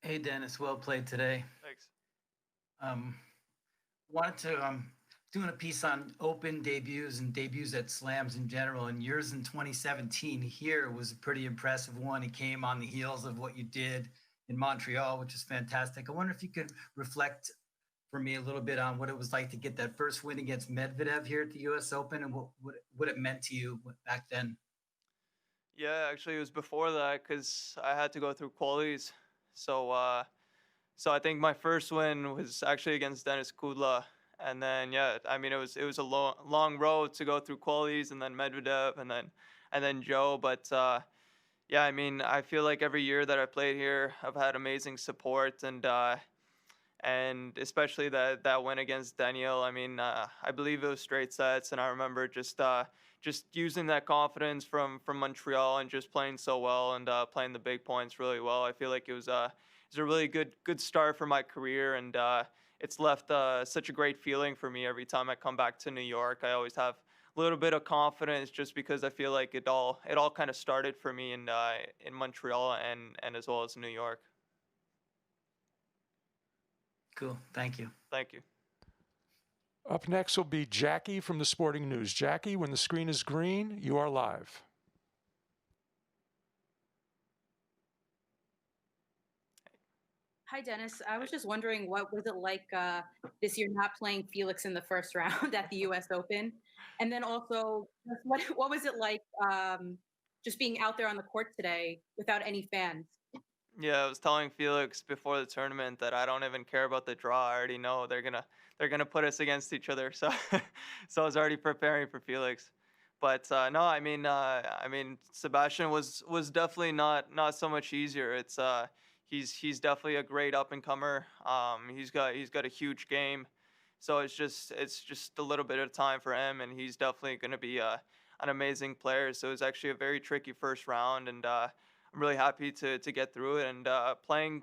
Hey, Dennis, well played today. Thanks. Um, wanted to doing a piece on open debuts and debuts at slams in general, and yours in 2017 here was a pretty impressive one. It came on the heels of what you did in Montreal, which is fantastic. I wonder if you could reflect for me a little bit on what it was like to get that first win against Medvedev here at the U.S. Open, and what it meant to you back then. Yeah, actually, it was before that because I had to go through qualies. So, so I think my first win was actually against Denis Kudla, and then yeah, I mean it was a long road to go through qualies, and then Medvedev, and then Joe. But yeah, I mean I feel like every year that I played here, I've had amazing support, and especially that win against Daniel. I mean, I believe it was straight sets, and I remember just using that confidence from Montreal and just playing so well and playing the big points really well. I feel like it was a really good start for my career, and it's left such a great feeling for me every time I come back to New York. I always have a little bit of confidence just because I feel like it all kind of started for me in Montreal and as well as New York. Cool, thank you. Thank you. Up next will be Jackie from the Sporting News. Jackie, when the screen is green, you are live. Hi, Dennis. I was just wondering, what was it like this year not playing Felix in the first round at the U.S. Open, and then also what was it like just being out there on the court today without any fans? Yeah, I was telling Felix before the tournament that I don't even care about the draw. I already know they're gonna put us against each other. So so I was already preparing for Felix. But no, I mean Sebastian was definitely not so much easier. He's definitely a great up and comer. He's got a huge game. So it's just a little bit of time for him, and he's definitely going to be an amazing player. So it's actually a very tricky first round, and I'm really happy to get through it. And playing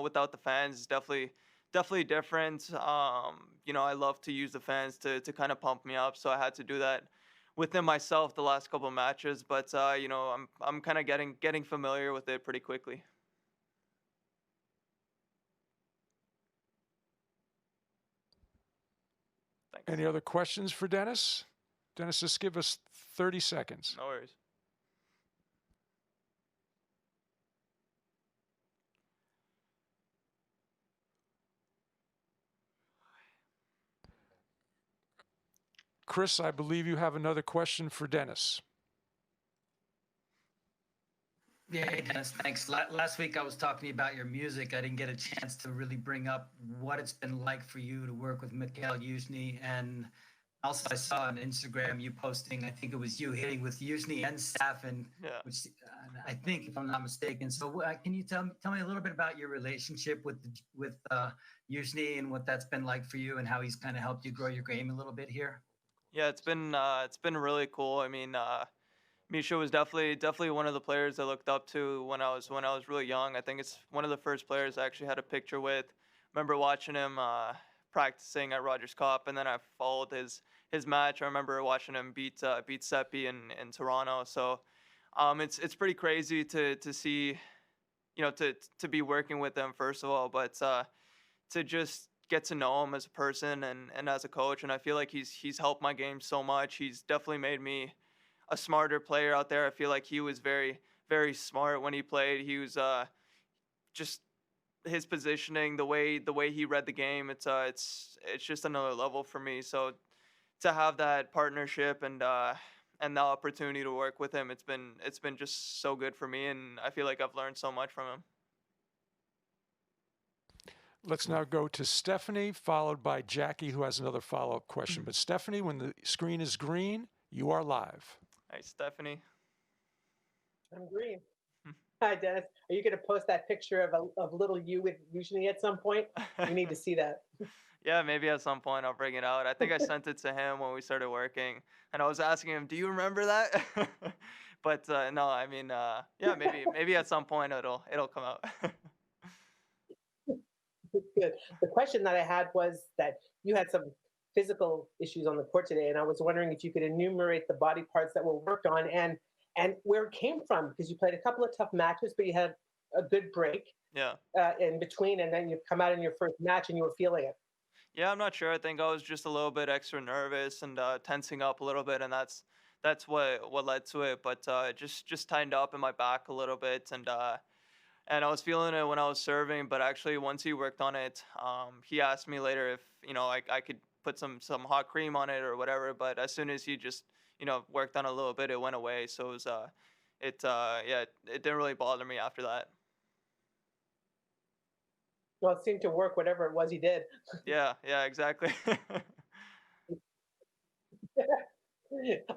without the fans is definitely different. I love to use the fans to kind of pump me up, so I had to do that within myself the last couple of matches. But I'm kind of getting familiar with it pretty quickly. Thanks. Any other questions for Dennis? Dennis, just give us 30 seconds. No worries. Chris, I believe you have another question for Dennis. Yeah, hey Dennis, thanks. Last week I was talking to you about your music. I didn't get a chance to really bring up what it's been like for you to work with Mikhail Youzhny. And also I saw on Instagram you posting, I think it was you hitting with Youzhny and Safin, Yeah. which I think, if I'm not mistaken. So can you tell me a little bit about your relationship with Youzhny and what that's been like for you and how he's kind of helped you grow your game a little bit here? Yeah, it's been really cool. I mean, Misha was definitely one of the players I looked up to when I was really young. I think it's one of the first players I actually had a picture with. Remember watching him practicing at Rogers Cup, and then I followed his match. I remember watching him beat Seppi in Toronto. So it's pretty crazy to see, to be working with him first of all, but to just get to know him as a person and as a coach. And I feel like he's helped my game so much. He's definitely made me a smarter player out there. I feel like he was very smart when he played. He was just his positioning, the way he read the game. It's just another level for me. So to have that partnership and the opportunity to work with him, it's been just so good for me, and I feel like I've learned so much from him. Let's now go to Stephanie, followed by Jackie, who has another follow-up question. But Stephanie, when the screen is green, you are live. Hey, Stephanie. I'm green. Hi, Dennis. Are you going to post that picture of little you with Youzhny at some point? We need to see that. Yeah, maybe at some point I'll bring it out. I think I sent it to him when we started working, and I was asking him, "Do you remember that?" But no, I mean, yeah, maybe at some point it'll come out. Good. The question that I had was that you had some physical issues on the court today, and I was wondering if you could enumerate the body parts that were worked on and where it came from, because you played a couple of tough matches, but you had a good break Yeah. in between, and then you come out in your first match and you were feeling it. Yeah, I'm not sure. I think I was just a little bit extra nervous and tensing up a little bit, and that's what led to it. But just tightened up in my back a little bit, and I was feeling it when I was serving. But actually, once he worked on it, he asked me later if I could put some hot cream on it or whatever. But as soon as he just worked on it a little bit, it went away. So it was yeah, it didn't really bother me after that. Well, it seemed to work, whatever it was he did. Yeah, exactly.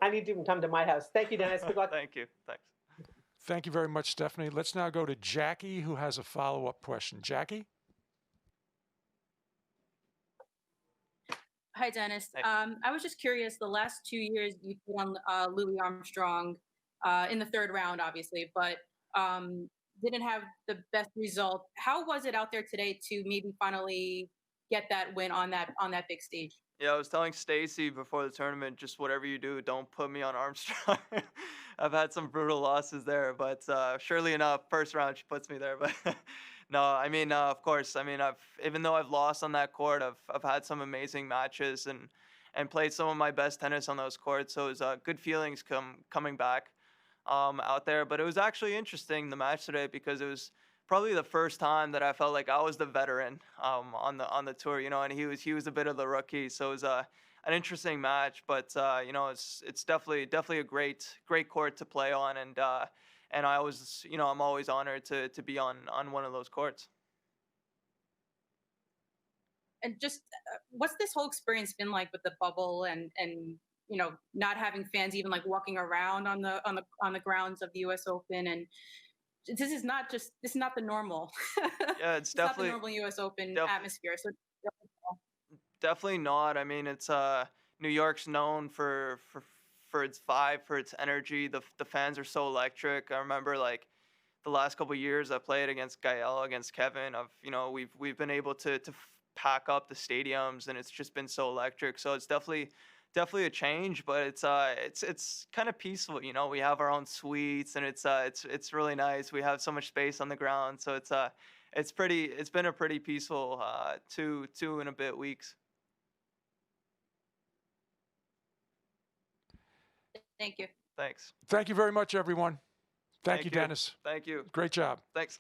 I need to come to my house. Thank you, Dennis. Good luck. Thank you. Thanks. Thank you very much, Stephanie. Let's now go to Jackie, who has a follow-up question. Jackie? Hi, Dennis. Hey. I was just curious. The last 2 years, you won Louis Armstrong in the third round, obviously, but didn't have the best result. How was it out there today to maybe finally get that win on that big stage? Yeah, I was telling Stacy before the tournament, just whatever you do, don't put me on Armstrong. I've had some brutal losses there, but surely enough, first round she puts me there. But no, I mean, of course, I mean, even though I've lost on that court, I've had some amazing matches and played some of my best tennis on those courts. So it was good feelings coming back out there. But it was actually interesting the match today because it was probably the first time that I felt like I was the veteran on the tour, and he was a bit of the rookie. So it was an interesting match, but it's definitely a great court to play on, and I was I'm always honored to be on one of those courts. And just what's this whole experience been like with the bubble and not having fans even like walking around on the grounds of the U.S. Open, and this is not the normal. Yeah, it's not the definitely normal U.S. Open atmosphere. So definitely not. I mean, it's New York's known for its vibe, for its energy. The fans are so electric. I remember like the last couple of years I played against Gael, against Kevin. We've been able to pack up the stadiums, and it's just been so electric. So it's definitely a change, but it's kind of peaceful. We have our own suites, and it's really nice. We have so much space on the ground, so it's been a pretty peaceful 2 and a bit weeks. thank you. Thanks. Thank you very much, everyone. Thank you, you. Dennis. Thank you. Great job. Thanks.